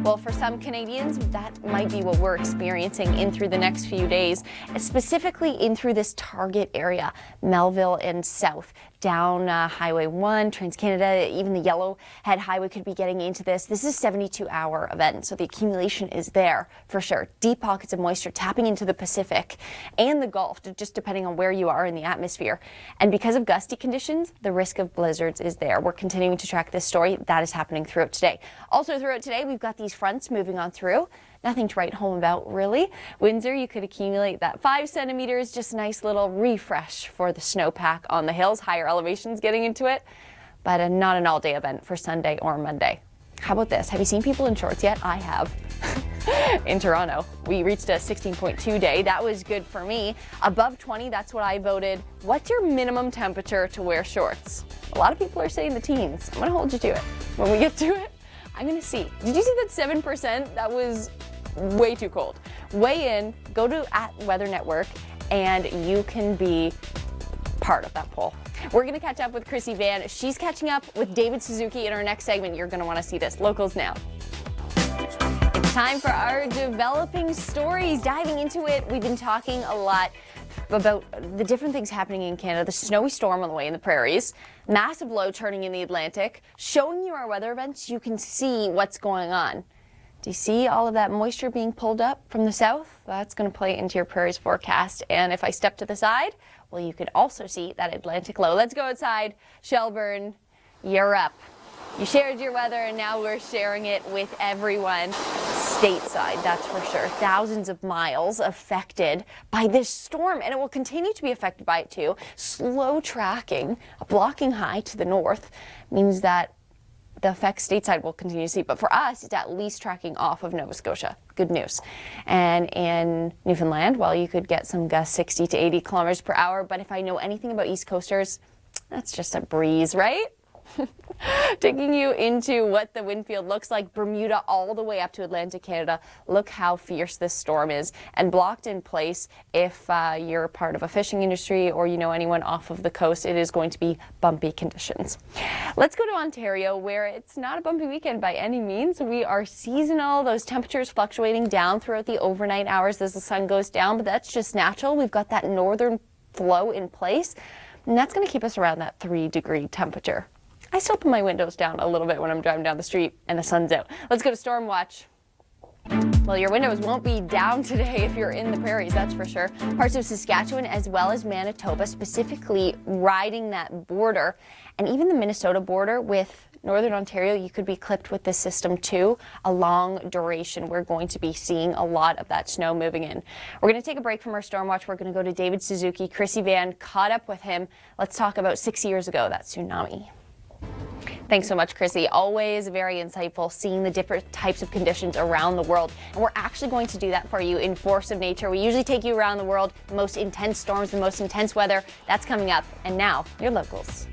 Well, for some Canadians, that might be what we're experiencing in through the next few days, specifically in through this target area, Melville and south, down Highway 1, Trans-Canada, even the Yellowhead Highway could be getting into this. This is a 72-hour event, so the accumulation is there for sure. Deep pockets of moisture tapping into the Pacific and the Gulf, just depending on where you are in the atmosphere. And because of gusty conditions, the risk of blizzards is there. We're continuing to track this story. That is happening throughout today. Also throughout today, we've got these fronts moving on through. Nothing to write home about, really. Windsor, you could accumulate that 5 centimeters, just a nice little refresh for the snowpack on the hills, higher elevations getting into it, but not an all-day event for Sunday or Monday. How about this? Have you seen people in shorts yet? I have. In Toronto, we reached a 16.2 day. That was good for me. Above 20, that's what I voted. What's your minimum temperature to wear shorts? A lot of people are saying the teens. I'm gonna hold you to it. When we get to it, I'm gonna see. Did you see that 7%? That was way too cold. Weigh in, go to @Weather Network, and you can be part of that poll. We're gonna catch up with Chrissy Van. She's catching up with David Suzuki in our next segment. You're gonna wanna see this. Locals now. It's time for our developing stories. Diving into it, we've been talking a lot about the different things happening in Canada, the snowy storm on the way in the prairies, massive low turning in the Atlantic, showing you our weather events. You can see what's going on. Do you see all of that moisture being pulled up from the south? That's going to play into your prairies forecast. And if I step to the side, well, you could also see that Atlantic low. Let's go outside. Shelburne, you're up. You shared your weather, and now we're sharing it with everyone stateside, that's for sure. Thousands of miles affected by this storm, and it will continue to be affected by it too. Slow tracking, a blocking high to the north means that the effects stateside will continue to see, but for us, it's at least tracking off of Nova Scotia. Good news. And in Newfoundland, well, you could get some gusts 60 to 80 kilometers per hour, but if I know anything about East Coasters, that's just a breeze, right? Taking you into what the wind field looks like, Bermuda all the way up to Atlantic Canada. Look how fierce this storm is, and blocked in place. If you're part of a fishing industry or you know anyone off of the coast, it is going to be bumpy conditions. Let's go to Ontario, where it's not a bumpy weekend by any means. We are seasonal, those temperatures fluctuating down throughout the overnight hours as the sun goes down, but that's just natural. We've got that northern flow in place, and that's going to keep us around that 3-degree temperature. I still put my windows down a little bit when I'm driving down the street and the sun's out. Let's go to Stormwatch. Well, your windows won't be down today if you're in the prairies, that's for sure. Parts of Saskatchewan as well as Manitoba, specifically riding that border, and even the Minnesota border with Northern Ontario, you could be clipped with this system too. A long duration. We're going to be seeing a lot of that snow moving in. We're going to take a break from our Stormwatch. We're going to go to David Suzuki. Chrissy Van caught up with him. Let's talk about 6 years ago, that tsunami. Thanks so much, Chrissy. Always very insightful, seeing the different types of conditions around the world. And we're actually going to do that for you in Force of Nature. We usually take you around the world, the most intense storms, the most intense weather. That's coming up. And now, your locals.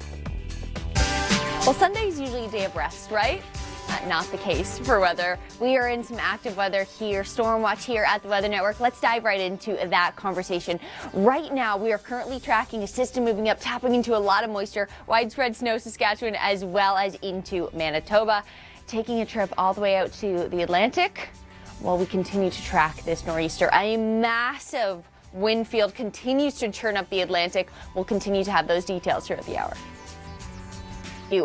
Well, Sunday is usually a day of rest, right? Not the case for weather. We are in some active weather here, Stormwatch here at the Weather Network. Let's dive right into that conversation. Right now, we are currently tracking a system moving up, tapping into a lot of moisture, widespread snow, Saskatchewan, as well as into Manitoba. Taking a trip all the way out to the Atlantic, while we continue to track this nor'easter. A massive wind field continues to churn up the Atlantic. We'll continue to have those details throughout the hour.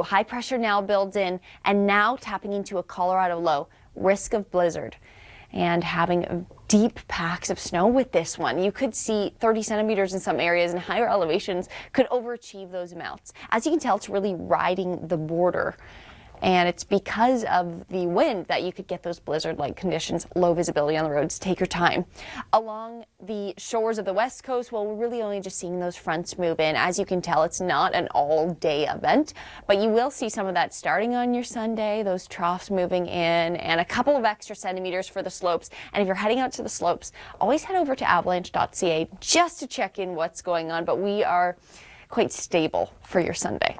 High pressure now builds in, and now tapping into a Colorado low, risk of blizzard, and having deep packs of snow with this one. You could see 30 centimeters in some areas, and higher elevations could overachieve those amounts. As you can tell, it's really riding the border. And it's because of the wind that you could get those blizzard-like conditions, low visibility on the roads. Take your time. Along the shores of the West Coast, well, we're really only just seeing those fronts move in. As you can tell, it's not an all-day event, but you will see some of that starting on your Sunday, those troughs moving in, and a couple of extra centimeters for the slopes. And if you're heading out to the slopes, always head over to avalanche.ca just to check in what's going on, but we are quite stable for your Sunday.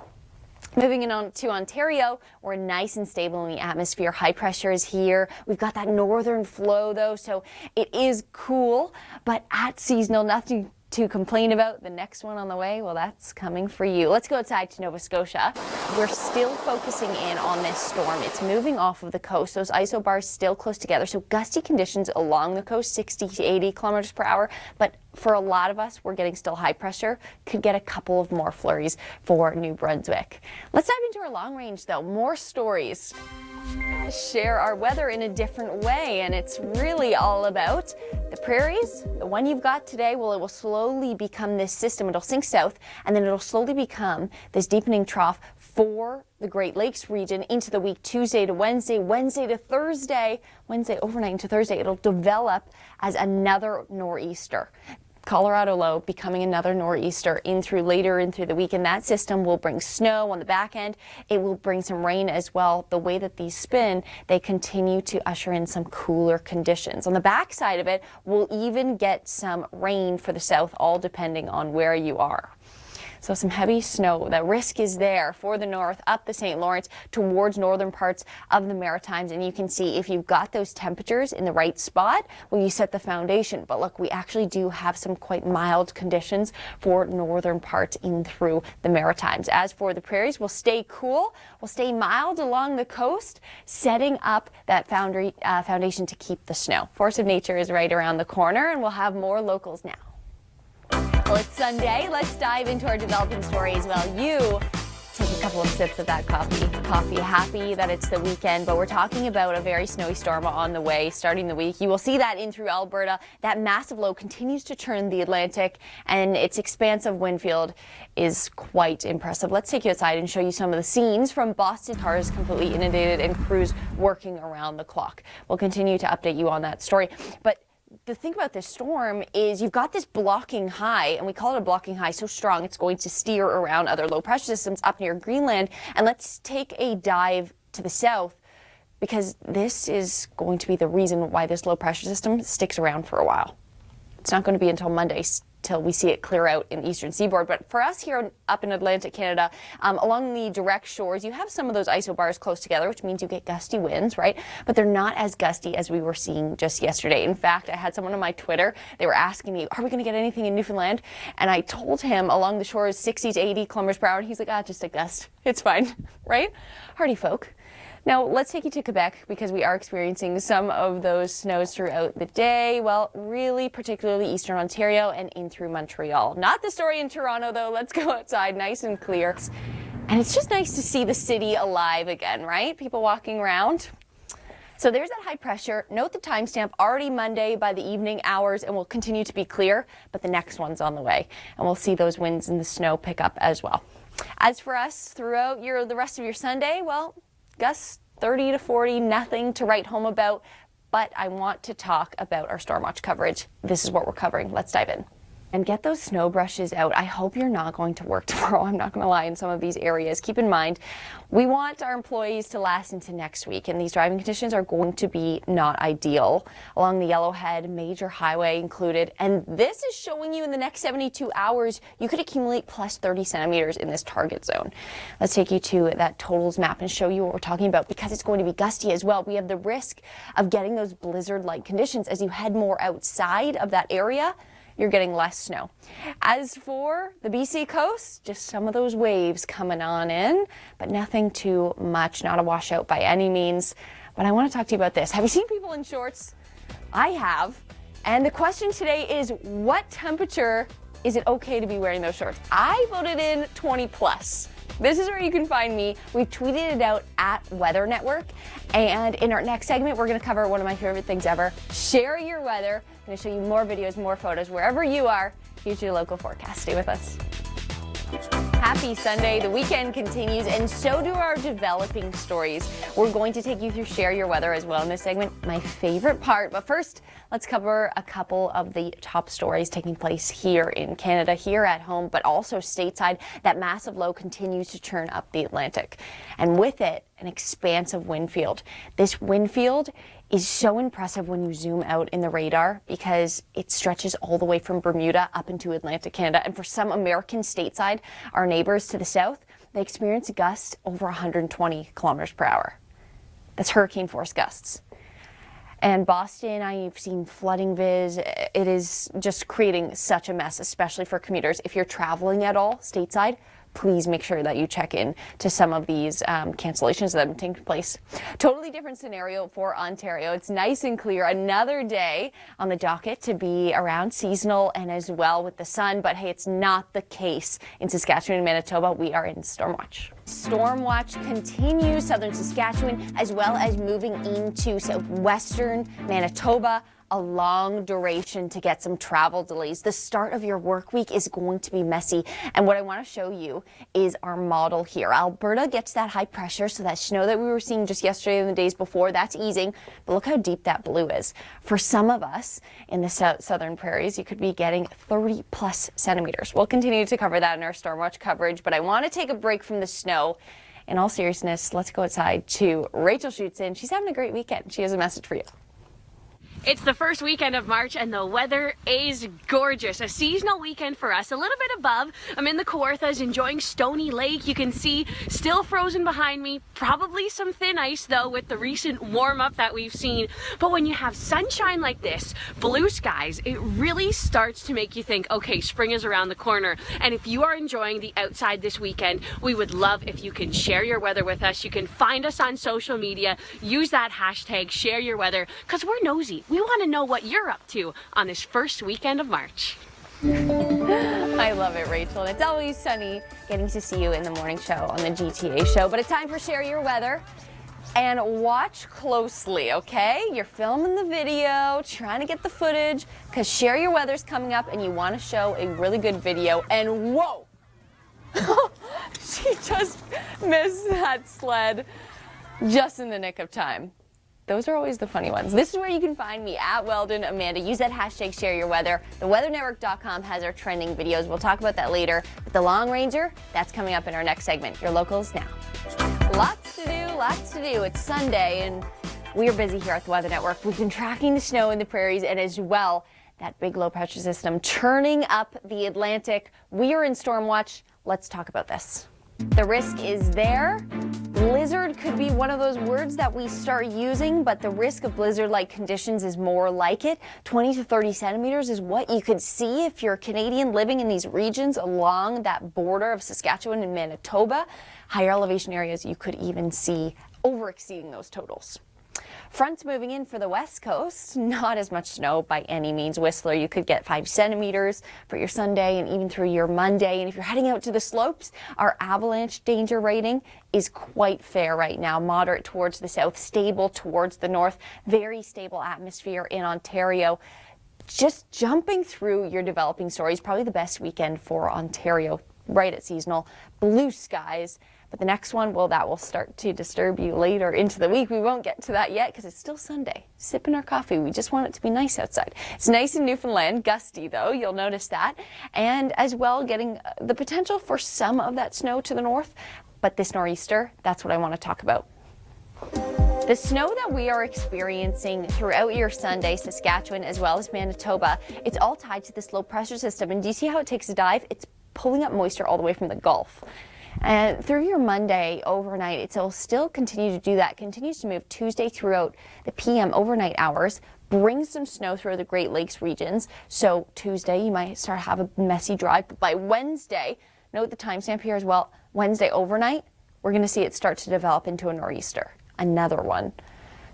Moving in on to Ontario, we're nice and stable in the atmosphere. High pressure is here. We've got that northern flow though, so it is cool, but at seasonal, nothing to complain about. The next one on the way, well, that's coming for you. Let's go outside to Nova Scotia. We're still focusing in on this storm. It's moving off of the coast. Those isobars still close together, so gusty conditions along the coast, 60 to 80 kilometers per hour. But for a lot of us, we're getting still high pressure. Could get a couple of more flurries for New Brunswick. Let's dive into our long range, though. More stories. Share our weather in a different way, and it's really all about the prairies. The one you've got today, well, it will slowly become this system. It'll sink south, and then it'll slowly become this deepening trough for the Great Lakes region into the week, Tuesday to Wednesday, Wednesday to Thursday, Wednesday overnight into Thursday. It'll develop as another nor'easter. Colorado low becoming another nor'easter later in through the week, and that system will bring snow on the back end. It will bring some rain as well. The way that these spin, they continue to usher in some cooler conditions. On the back side of it, we'll even get some rain for the south, all depending on where you are. So some heavy snow. That risk is there for the north, up the St. Lawrence, towards northern parts of the Maritimes. And you can see if you've got those temperatures in the right spot, well, you set the foundation. But look, we actually do have some quite mild conditions for northern parts in through the Maritimes. As for the prairies, we'll stay cool. We'll stay mild along the coast, setting up that foundation to keep the snow. Force of nature is right around the corner, and we'll have more locals now. Well, it's Sunday. Let's dive into our developing stories while you take a couple of sips of that coffee. Happy that it's the weekend, but we're talking about a very snowy storm on the way starting the week. You will see that in through Alberta. That massive low continues to churn the Atlantic, and its expansive wind field is quite impressive. Let's take you outside and show you some of the scenes from Boston. Cars completely inundated and crews working around the clock. We'll continue to update you on that story. But the thing about this storm is you've got this blocking high, and we call it a blocking high so strong it's going to steer around other low pressure systems up near Greenland. And let's take a dive to the south, because this is going to be the reason why this low pressure system sticks around for a while. It's not going to be until Monday till we see it clear out in the eastern seaboard. But for us here up in Atlantic Canada, along the direct shores, you have some of those isobars close together, which means you get gusty winds, right? But they're not as gusty as we were seeing just yesterday. In fact, I had someone on my Twitter, they were asking me, are we going to get anything in Newfoundland? And I told him along the shores 60 to 80 kilometers per hour, and he's like, just a gust. It's fine, right? Hardy folk. Now, let's take you to Quebec, because we are experiencing some of those snows throughout the day. Well, really, particularly eastern Ontario and in through Montreal. Not the story in Toronto, though. Let's go outside, nice and clear. And it's just nice to see the city alive again, right? People walking around. So there's that high pressure. Note the timestamp, already Monday by the evening hours, and will continue to be clear, but the next one's on the way. And we'll see those winds and the snow pick up as well. As for us, throughout the rest of your Sunday, well, gusts 30 to 40, nothing to write home about, but I want to talk about our Stormwatch coverage. This is what we're covering. Let's dive in. And get those snow brushes out. I hope you're not going to work tomorrow. I'm not going to lie, in some of these areas. Keep in mind, we want our employees to last into next week, and these driving conditions are going to be not ideal. Along the Yellowhead, major highway included, and this is showing you in the next 72 hours, you could accumulate plus 30 centimeters in this target zone. Let's take you to that totals map and show you what we're talking about, because it's going to be gusty as well. We have the risk of getting those blizzard-like conditions as you head more outside of that area. You're getting less snow. As for the BC coast, just some of those waves coming on in, but nothing too much, not a washout by any means. But I want to talk to you about this. Have you seen people in shorts? I have. And the question today is, what temperature is it okay to be wearing those shorts? I voted in 20 plus. This is where you can find me. We've tweeted it out at Weather Network. And in our next segment, we're going to cover one of my favorite things ever, share your weather. I'm going to show you more videos, more photos, wherever you are. Here's your local forecast. Stay with us. Happy Sunday. The weekend continues, and so do our developing stories. We're going to take you through Share Your Weather as well in this segment, my favorite part. But first, let's cover a couple of the top stories taking place here in Canada, here at home, but also stateside. That massive low continues to churn up the Atlantic, and with it, an expansive wind field. This wind field is so impressive when you zoom out in the radar, because it stretches all the way from Bermuda up into Atlantic Canada. And for some American stateside, our neighbors to the south, they experience gusts over 120 kilometers per hour. That's hurricane force gusts. And Boston, I've seen flooding viz. It is just creating such a mess, especially for commuters. If you're traveling at all stateside, please make sure that you check in to some of these cancellations that have been taking place. Totally different scenario for Ontario. It's nice and clear. Another day on the docket to be around seasonal and as well with the sun. But hey, it's not the case in Saskatchewan and Manitoba. We are in Stormwatch. Stormwatch continues southern Saskatchewan as well as moving into southwestern Manitoba. A long duration to get some travel delays. The start of your work week is going to be messy. And what I want to show you is our model here. Alberta gets that high pressure, so that snow that we were seeing just yesterday and the days before, that's easing. But look how deep that blue is. For some of us in the southern prairies, you could be getting 30 plus centimeters. We'll continue to cover that in our Stormwatch coverage, but I want to take a break from the snow. In all seriousness, let's go outside to Rachel Schutzen. She's having a great weekend. She has a message for you. It's the first weekend of March and the weather is gorgeous. A seasonal weekend for us, a little bit above. I'm in the Kawarthas enjoying Stony Lake. You can see still frozen behind me. Probably some thin ice though with the recent warm up that we've seen. But when you have sunshine like this, blue skies, it really starts to make you think, okay, spring is around the corner. And if you are enjoying the outside this weekend, we would love if you can share your weather with us. You can find us on social media, use that hashtag, share your weather, because we're nosy. We want to know what you're up to on this first weekend of March. I love it, Rachel. And it's always sunny getting to see you in the morning show on the GTA show. But it's time for Share Your Weather. And watch closely, okay? You're filming the video, trying to get the footage, because Share Your Weather's coming up and you want to show a really good video. And whoa! She just missed that sled just in the nick of time. Those are always the funny ones. This is where you can find me at Weldon Amanda. Use that hashtag ShareYourWeather. TheWeatherNetwork.com has our trending videos. We'll talk about that later. But the Long Ranger, that's coming up in our next segment. Your locals now. Lots to do, lots to do. It's Sunday and we are busy here at the Weather Network. We've been tracking the snow in the prairies and as well that big low pressure system turning up the Atlantic. We are in Stormwatch. Let's talk about this. The risk is there. Blizzard could be one of those words that we start using, but the risk of blizzard-like conditions is more like it. 20 to 30 centimeters is what you could see if you're a Canadian living in these regions along that border of Saskatchewan and Manitoba. Higher elevation areas, you could even see over-exceeding those totals. Fronts moving in for the west coast, not as much snow by any means. Whistler, you could get 5 centimeters for your Sunday and even through your Monday. And if you're heading out to the slopes, our avalanche danger rating is quite fair right now. Moderate towards the south, stable towards the north, very stable atmosphere in Ontario. Just jumping through your developing stories, probably the best weekend for Ontario, right at seasonal. Blue skies. But the next one, well, that will start to disturb you later into the week. We won't get to that yet because it's still Sunday. Sipping our coffee. We just want it to be nice outside. It's nice in Newfoundland, gusty though, you'll notice that. And as well, getting the potential for some of that snow to the north. But this nor'easter, that's what I want to talk about. The snow that we are experiencing throughout your Sunday, Saskatchewan as well as Manitoba, it's all tied to this low pressure system. And do you see how it takes a dive? It's pulling up moisture all the way from the Gulf. And through your Monday overnight, it will still continue to do that. Continues to move Tuesday throughout the PM overnight hours, brings some snow through the Great Lakes regions. So Tuesday, you might start to have a messy drive. But by Wednesday, note the timestamp here as well, Wednesday overnight, we're going to see it start to develop into a nor'easter, another one.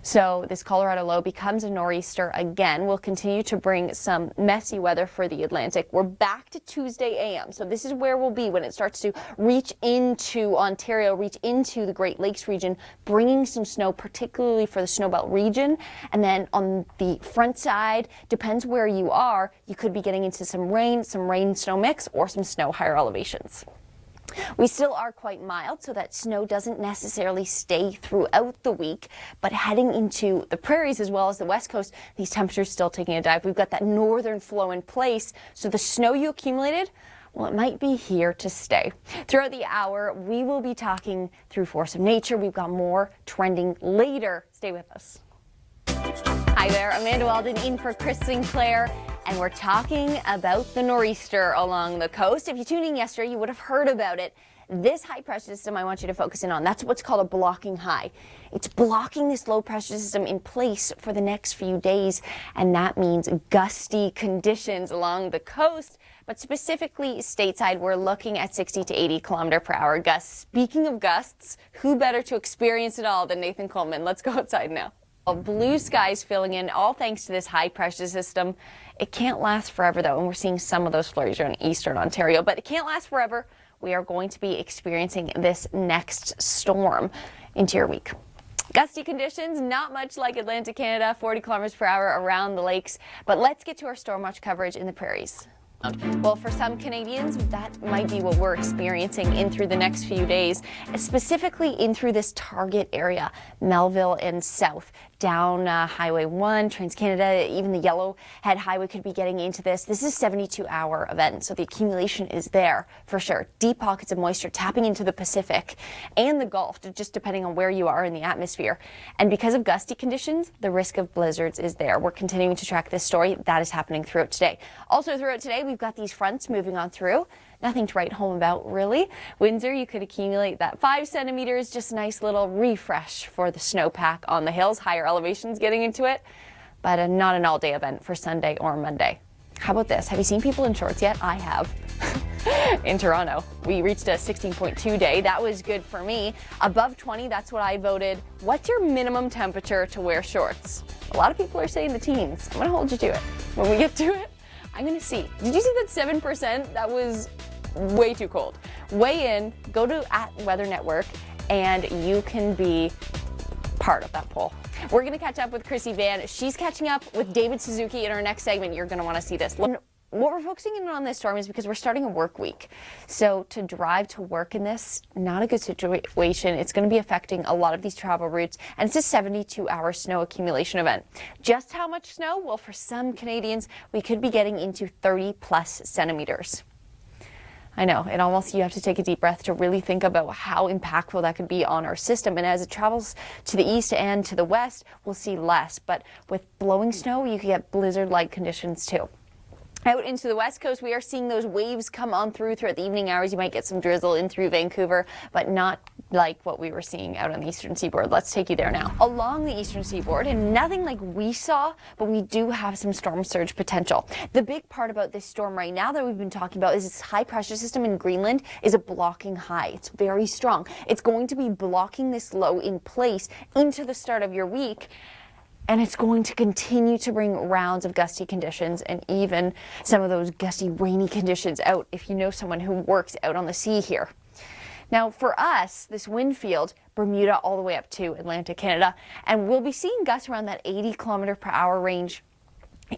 So this Colorado low becomes a nor'easter again. We'll continue to bring some messy weather for the Atlantic. We're back to Tuesday AM. So this is where we'll be when it starts to reach into Ontario, reach into the Great Lakes region, bringing some snow, particularly for the Snowbelt region. And then on the front side, depends where you are, you could be getting into some rain-snow mix, or some snow higher elevations. We still are quite mild, so that snow doesn't necessarily stay throughout the week, but heading into the prairies as well as the west coast, these temperatures still taking a dive. We've got that northern flow in place, so the snow you accumulated, well, it might be here to stay. Throughout the hour, we will be talking through force of nature. We've got more trending later. Stay with us. Hi there, Amanda Weldon in for Chris Sinclair. And we're talking about the nor'easter along the coast. If you tuned in yesterday, you would have heard about it. This high pressure system I want you to focus in on. That's what's called a blocking high. It's blocking this low pressure system in place for the next few days, and that means gusty conditions along the coast. But specifically stateside, we're looking at 60 to 80 kilometer per hour gusts. Speaking of gusts, who better to experience it all than Nathan Coleman? Let's go outside now. Blue skies filling in, all thanks to this high pressure system. It can't last forever though, and we're seeing some of those flurries around eastern Ontario, but it can't last forever. We are going to be experiencing this next storm into your week. Gusty conditions, not much like Atlantic Canada, 40 kilometers per hour around the lakes, but let's get to our Stormwatch coverage in the prairies. Well, for some Canadians, that might be what we're experiencing in through the next few days, specifically in through this target area, Melville and south, down Highway 1, Trans-Canada, even the Yellowhead Highway could be getting into this. This is a 72-hour event, so the accumulation is there for sure. Deep pockets of moisture tapping into the Pacific and the Gulf, just depending on where you are in the atmosphere. And because of gusty conditions, the risk of blizzards is there. We're continuing to track this story. That is happening throughout today. Also throughout today, we've got these fronts moving on through. Nothing to write home about, really. Windsor, you could accumulate that 5 centimeters, just a nice little refresh for the snowpack on the hills, higher elevations getting into it, but not an all-day event for Sunday or Monday. How about this? Have you seen people in shorts yet? I have. In Toronto, we reached a 16.2 day. That was good for me. Above 20, that's what I voted. What's your minimum temperature to wear shorts? A lot of people are saying the teens. I'm gonna hold you to it. When we get to it, I'm gonna see. Did you see that 7%? That was way too cold. Weigh in, go to @Weather Network, and you can be part of that poll. We're gonna catch up with Chrissy Van. She's catching up with David Suzuki in our next segment. You're gonna wanna see this. What we're focusing in on this storm is because we're starting a work week. So to drive to work in this, not a good situation. It's going to be affecting a lot of these travel routes, and it's a 72-hour snow accumulation event. Just how much snow? Well, for some Canadians, we could be getting into 30+ centimeters. I know, it almost, you have to take a deep breath to really think about how impactful that could be on our system. And as it travels to the east and to the west, we'll see less. But with blowing snow, you can get blizzard-like conditions too. Out into the west coast, we are seeing those waves come on throughout the evening hours. You might get some drizzle in through Vancouver, but not like what we were seeing out on the eastern seaboard. Let's take you there now. Along the eastern seaboard, and nothing like we saw, but we do have some storm surge potential. The big part about this storm right now that we've been talking about is this high pressure system in Greenland is a blocking high. It's very strong. It's going to be blocking this low in place into the start of your week. And it's going to continue to bring rounds of gusty conditions and even some of those gusty rainy conditions out if you know someone who works out on the sea here. Now for us, this wind field, Bermuda all the way up to Atlantic Canada, and we'll be seeing gusts around that 80 kilometer per hour range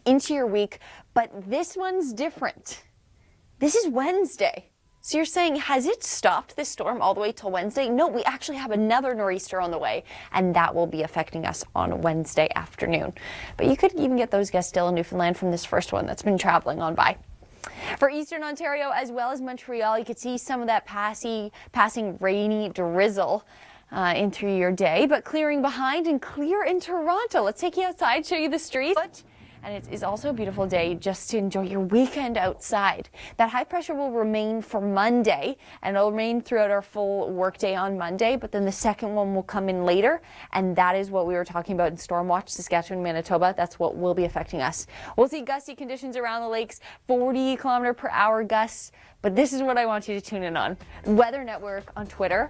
into your week, but this one's different. This is Wednesday. So you're saying, has it stopped this storm all the way till Wednesday? No, we actually have another nor'easter on the way, and that will be affecting us on Wednesday afternoon. But you could even get those gusts still in Newfoundland from this first one that's been traveling on by. For eastern Ontario as well as Montreal, you could see some of that passing rainy drizzle in through your day, but clearing behind and clear in Toronto. Let's take you outside, show you the streets. And it is also a beautiful day just to enjoy your weekend outside. That high pressure will remain for Monday, and it'll remain throughout our full workday on Monday, but then the second one will come in later, and that is what we were talking about in Stormwatch, Saskatchewan, Manitoba. That's what will be affecting us. We'll see gusty conditions around the lakes, 40 kilometer per hour gusts, but this is what I want you to tune in on. Weather Network on Twitter.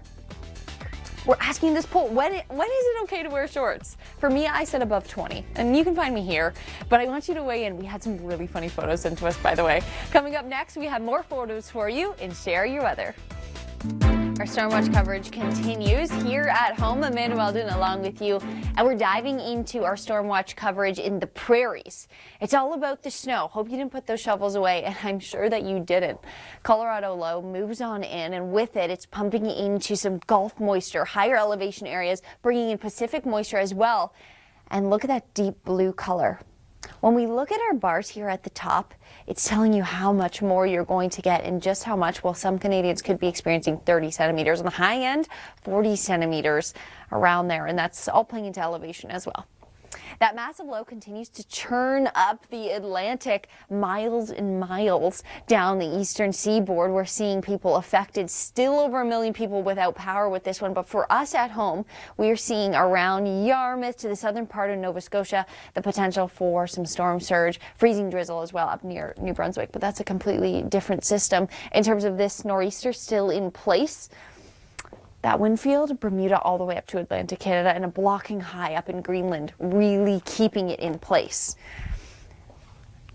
We're asking this poll, when is it okay to wear shorts? For me, I said above 20, and you can find me here, but I want you to weigh in. We had some really funny photos sent to us, by the way. Coming up next, we have more photos for you in Share Your Weather. Our Stormwatch coverage continues here at home. Amanda Weldon along with you, and we're diving into our Stormwatch coverage in the prairies. It's all about the snow. Hope you didn't put those shovels away, and I'm sure that you didn't. Colorado low moves on in, and with it, it's pumping into some Gulf moisture, higher elevation areas, bringing in Pacific moisture as well. And look at that deep blue color. When we look at our bars here at the top, it's telling you how much more you're going to get and just how much. Well, some Canadians could be experiencing 30 centimeters on the high end, 40 centimeters around there, and that's all playing into elevation as well. That massive low continues to churn up the Atlantic miles and miles down the eastern seaboard. We're seeing people affected, still over 1 million people without power with this one. But for us at home, we are seeing around Yarmouth to the southern part of Nova Scotia the potential for some storm surge, freezing drizzle as well up near New Brunswick. But that's a completely different system. In terms of this nor'easter still in place, that wind field, Bermuda all the way up to Atlantic Canada, and a blocking high up in Greenland, really keeping it in place.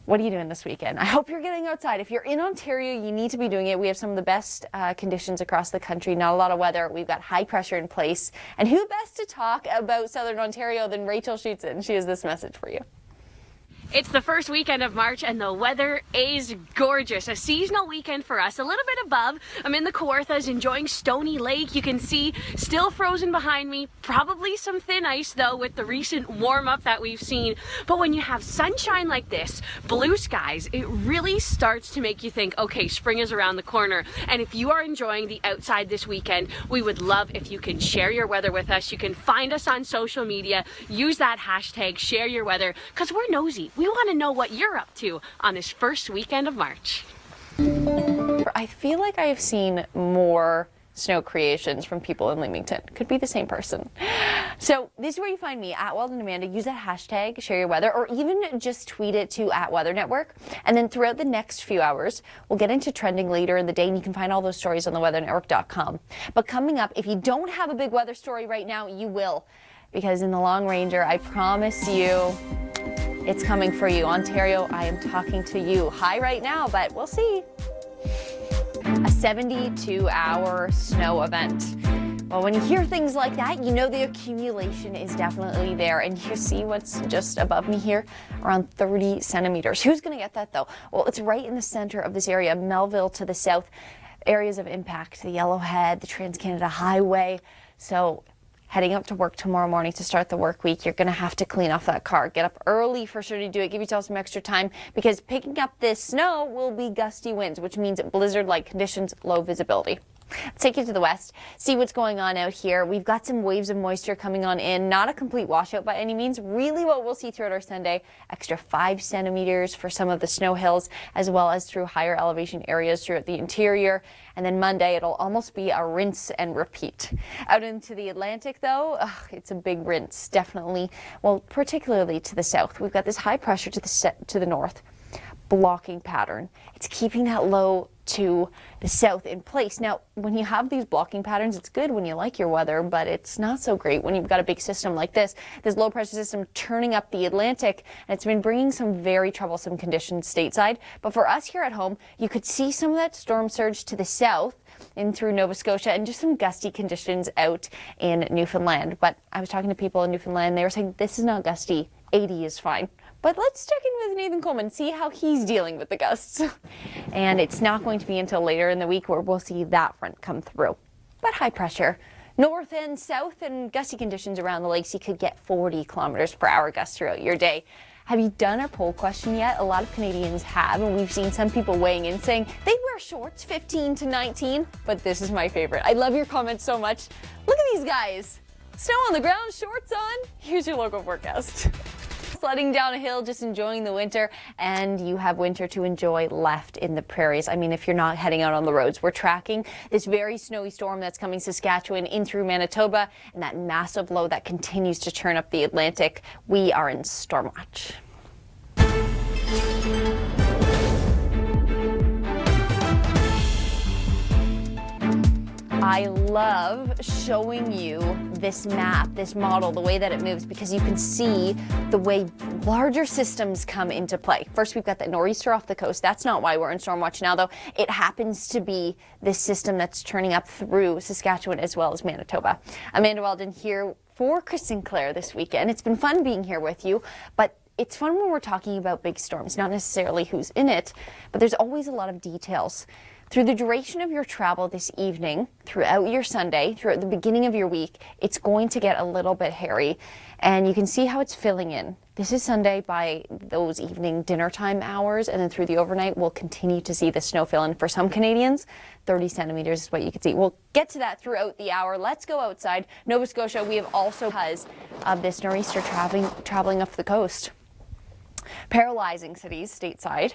What are you doing this weekend? I hope you're getting outside. If you're in Ontario, you need to be doing it. We have some of the best conditions across the country, not a lot of weather. We've got high pressure in place. And who best to talk about Southern Ontario than Rachel Schuetzen? She has this message for you. It's the first weekend of March and the weather is gorgeous. A seasonal weekend for us, a little bit above. I'm in the Kawarthas enjoying Stony Lake. You can see still frozen behind me. Probably some thin ice though with the recent warm up that we've seen. But when you have sunshine like this, blue skies, it really starts to make you think, okay, spring is around the corner. And if you are enjoying the outside this weekend, we would love if you can share your weather with us. You can find us on social media, use that hashtag, share your weather, because we're nosy. We want to know what you're up to on this first weekend of March. I feel like I have seen more snow creations from people in Leamington. Could be the same person. So this is where you find me, at Weldon Amanda. Use that hashtag, share your weather, or even just tweet it to @WeatherNetwork. And then throughout the next few hours, we'll get into trending later in the day, and you can find all those stories on theweathernetwork.com. But coming up, if you don't have a big weather story right now, you will. Because in the Long Ranger, I promise you, it's coming for you. Ontario, I am talking to you. High right now, but we'll see. A 72-hour snow event. Well, when you hear things like that, you know the accumulation is definitely there. And you see what's just above me here? Around 30 centimeters. Who's going to get that, though? Well, it's right in the center of this area, Melville to the south. Areas of impact, the Yellowhead, the Trans-Canada Highway. So heading up to work tomorrow morning to start the work week, you're going to have to clean off that car. Get up early for sure to do it. Give yourself some extra time because picking up this snow will be gusty winds, which means blizzard-like conditions, low visibility. Let's take you to the west, see what's going on out here. We've got some waves of moisture coming on in, not a complete washout by any means. Really what we'll see throughout our Sunday, extra 5 centimeters for some of the snow hills, as well as through higher elevation areas throughout the interior. And then Monday, it'll almost be a rinse and repeat. Out into the Atlantic, though, it's a big rinse, definitely. Well, particularly to the south. We've got this high pressure to the north, blocking pattern. It's keeping that low to the south in place. Now, when you have these blocking patterns, it's good when you like your weather, but it's not so great when you've got a big system like this low pressure system turning up the Atlantic, and it's been bringing some very troublesome conditions stateside. But for us here at home, you could see some of that storm surge to the south in through Nova Scotia and just some gusty conditions out in Newfoundland. But I was talking to people in Newfoundland, they were saying this is not gusty, 80 is fine. But let's check in with Nathan Coleman, see how he's dealing with the gusts. And it's not going to be until later in the week where we'll see that front come through. But high pressure, north and south, and gusty conditions around the lakes. You could get 40 kilometers per hour gusts throughout your day. Have you done a poll question yet? A lot of Canadians have, and we've seen some people weighing in saying they wear shorts 15 to 19, but this is my favorite. I love your comments so much. Look at these guys. Snow on the ground, shorts on. Here's your local forecast. Sledding down a hill, just enjoying the winter, and you have winter to enjoy left in the prairies. I mean, if you're not heading out on the roads, we're tracking this very snowy storm that's coming Saskatchewan in through Manitoba, and that massive low that continues to churn up the Atlantic. We are in Stormwatch. I love showing you this map, this model, the way that it moves, because you can see the way larger systems come into play. First, we've got that nor'easter off the coast. That's not why we're in Stormwatch now, though. It happens to be this system that's turning up through Saskatchewan as well as Manitoba. Amanda Weldon here for Chris Sinclair this weekend. It's been fun being here with you, but it's fun when we're talking about big storms, not necessarily who's in it, but there's always a lot of details. Through the duration of your travel this evening, throughout your Sunday, throughout the beginning of your week, it's going to get a little bit hairy, and you can see how it's filling in This is Sunday by those evening dinner time hours, and then through the overnight, we'll continue to see the snow fill. And for some Canadians, 30 centimeters is what you can see. We'll get to that throughout the hour. Let's go outside. Nova Scotia, we have also, because of this nor'easter traveling up the coast, paralyzing cities stateside.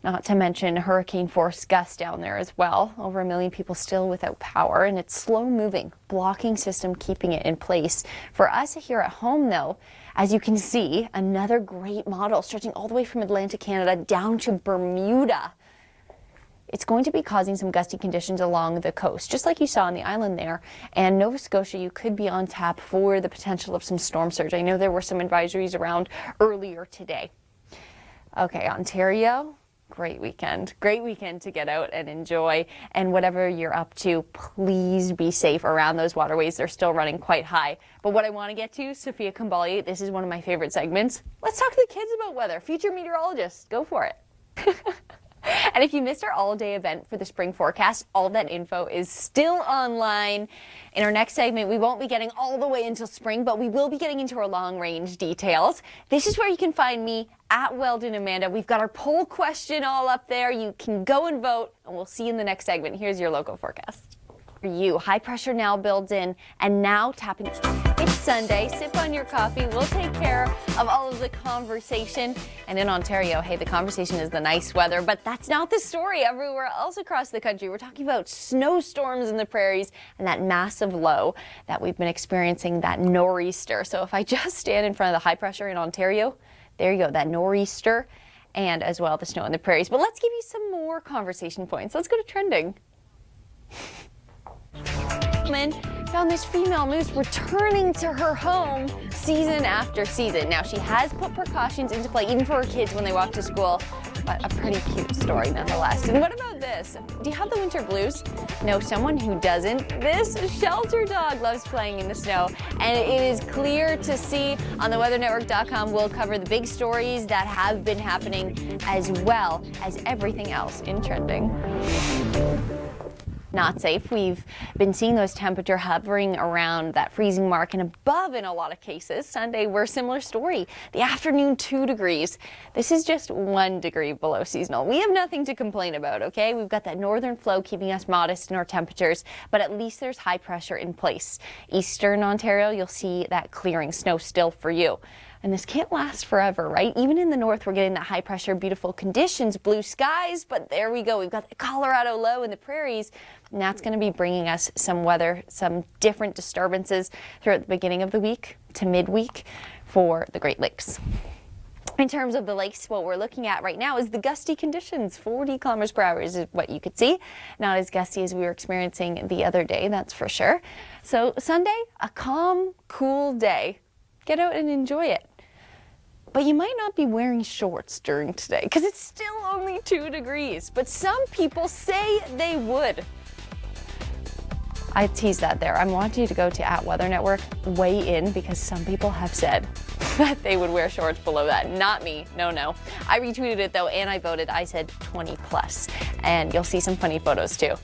Not to mention hurricane force gusts down there as well. Over 1 million people still without power, and it's slow moving, blocking system keeping it in place. For us here at home though, as you can see, another great model stretching all the way from Atlantic Canada down to Bermuda. It's going to be causing some gusty conditions along the coast, just like you saw on the island there. And Nova Scotia, you could be on tap for the potential of some storm surge. I know there were some advisories around earlier today. Okay, Ontario. Great weekend to get out and enjoy, and whatever you're up to, please be safe around those waterways. They're still running quite high. But what I want to get to, Sophia Kumbali, this is one of my favorite segments. Let's talk to the kids about weather. Future meteorologist, go for it. And if you missed our all-day event for the spring forecast, all of that info is still online. In our next segment, we won't be getting all the way until spring, but we will be getting into our long-range details. This is where you can find me at Weldon Amanda. We've got our poll question all up there. You can go and vote, and we'll see you in the next segment. Here's your local forecast. For you, high pressure now builds in, and now tapping. It's Sunday. Sip on your coffee. We'll take care of all of the conversation. And in Ontario, hey, the conversation is the nice weather, but that's not the story everywhere else across the country. We're talking about snowstorms in the prairies and that massive low that we've been experiencing, that nor'easter. So if I just stand in front of the high pressure in Ontario, there you go, that nor'easter, and as well the snow in the prairies. But let's give you some more conversation points. Let's go to trending. Found this female moose returning to her home season after season. Now, she has put precautions into play, even for her kids when they walk to school, but a pretty cute story nonetheless. And what about this? Do you have the winter blues? No, someone who doesn't. This shelter dog loves playing in the snow, and it is clear to see on the weathernetwork.com. We'll cover the big stories that have been happening as well as everything else in trending. Not safe. We've been seeing those temperatures hovering around that freezing mark and above in a lot of cases. Sunday, we're a similar story. The afternoon, 2 degrees. This is just 1 degree below seasonal. We have nothing to complain about, okay? We've got that northern flow keeping us modest in our temperatures, but at least there's high pressure in place. Eastern Ontario, you'll see that clearing snow still for you. And this can't last forever, right? Even in the north, we're getting that high pressure, beautiful conditions, blue skies, but there we go. We've got the Colorado low in the prairies, and that's going to be bringing us some weather, some different disturbances throughout the beginning of the week to midweek for the Great Lakes. In terms of the lakes, what we're looking at right now is the gusty conditions. 40 kilometers per hour is what you could see. Not as gusty as we were experiencing the other day, that's for sure. So Sunday, a calm, cool day. Get out and enjoy it. But you might not be wearing shorts during today because it's still only 2 degrees. But some people say they would. I teased that there. I want you to go to @WeatherNetwork, weigh in, because some people have said that they would wear shorts below that. Not me. No. I retweeted it though, and I voted. I said 20 plus. And you'll see some funny photos too.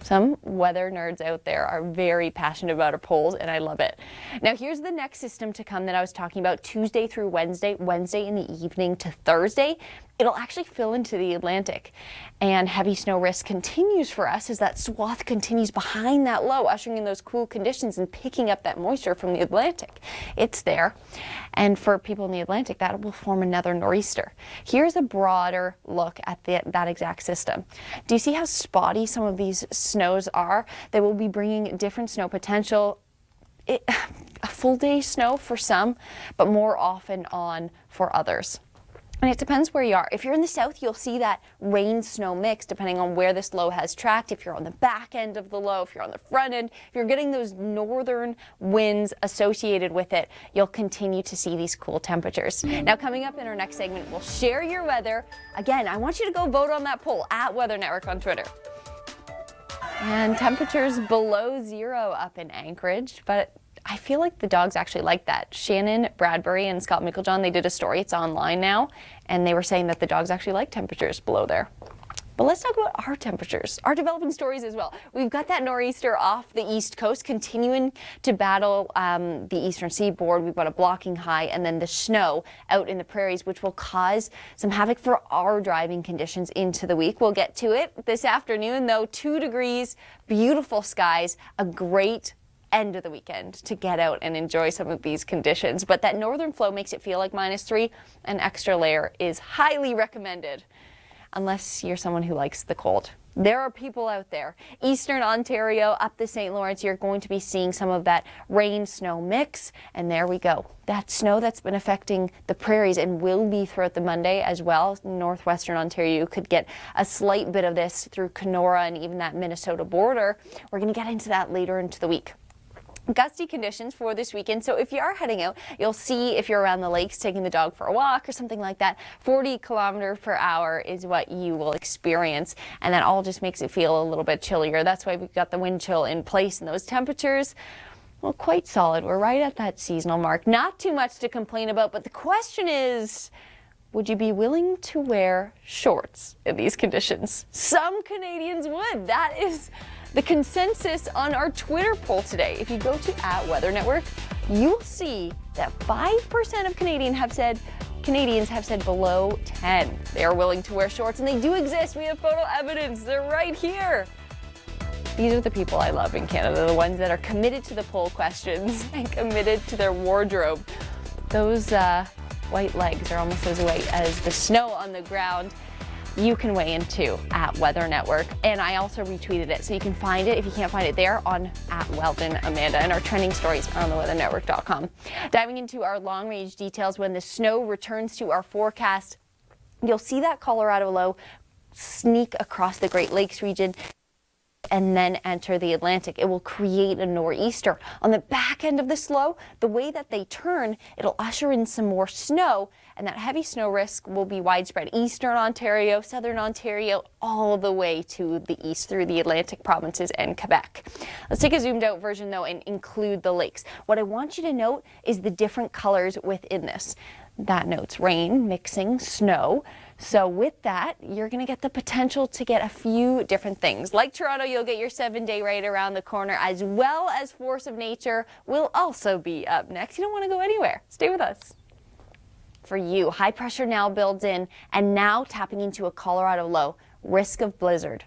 Some weather nerds out there are very passionate about our polls, and I love it. Now, here's the next system to come that I was talking about Tuesday through Wednesday in the evening to Thursday. It'll actually fill into the Atlantic, and heavy snow risk continues for us as that swath continues behind that low, ushering in those cool conditions and picking up that moisture from the Atlantic. It's there, and for people in the Atlantic, that will form another nor'easter. Here's a broader look at that exact system. Do you see how spotty some of these snows are? They will be bringing different snow potential. A full day snow for some, but more often on for others. And it depends where you are. If you're in the south, you'll see that rain-snow mix depending on where this low has tracked. If you're on the back end of the low, if you're on the front end, if you're getting those northern winds associated with it, you'll continue to see these cool temperatures. Now, coming up in our next segment, we'll share your weather. Again, I want you to go vote on that poll @WeatherNetwork on Twitter. And temperatures below zero up in Anchorage, but I feel like the dogs actually like that. Shannon Bradbury and Scott Micklejohn, they did a story, it's online now, and they were saying that the dogs actually like temperatures below there. But let's talk about our temperatures, our developing stories as well. We've got that nor'easter off the east coast continuing to battle the eastern seaboard. We've got a blocking high, and then the snow out in the prairies, which will cause some havoc for our driving conditions into the week. We'll get to it this afternoon, though. 2 degrees, beautiful skies, a great end of the weekend to get out and enjoy some of these conditions. But that northern flow makes it feel like -3. An extra layer is highly recommended, unless you're someone who likes the cold. There are people out there. Eastern Ontario up the St. Lawrence, you're going to be seeing some of that rain-snow mix, and there we go. That snow that's been affecting the prairies and will be throughout the Monday as well. Northwestern Ontario could get a slight bit of this through Kenora and even that Minnesota border. We're going to get into that later into the week. Gusty conditions for this weekend, so if you are heading out, you'll see if you're around the lakes taking the dog for a walk or something like that, 40 kilometers per hour is what you will experience, and that all just makes it feel a little bit chillier. That's why we've got the wind chill in place, and those temperatures, well, quite solid. We're right at that seasonal mark. Not too much to complain about, but the question is, would you be willing to wear shorts in these conditions? Some Canadians would. That is the consensus on our Twitter poll today. If you go to @WeatherNetwork, you'll see that 5% of Canadians have said below 10. They are willing to wear shorts, and they do exist. We have photo evidence. They're right here. These are the people I love in Canada, the ones that are committed to the poll questions and committed to their wardrobe. Those white legs are almost as white as the snow on the ground. You can weigh in too @WeatherNetwork, and I also retweeted it, so you can find it if you can't find it there on @Weldon Amanda, and our trending stories are on theweathernetwork.com. Diving into our long-range details, when the snow returns to our forecast, you'll see that Colorado low sneak across the Great Lakes region and then enter the Atlantic. It will create a nor'easter. On the back end of this low, the way that they turn, it'll usher in some more snow, and that heavy snow risk will be widespread. Eastern Ontario, Southern Ontario, all the way to the east through the Atlantic provinces and Quebec. Let's take a zoomed out version though and include the lakes. What I want you to note is the different colors within this. That notes rain, mixing, snow. So with that, you're going to get the potential to get a few different things. Like Toronto, you'll get your 7-day right around the corner, as well as Force of Nature will also be up next. You don't want to go anywhere. Stay with us. For you, high pressure now builds in, and now tapping into a Colorado low, risk of blizzard.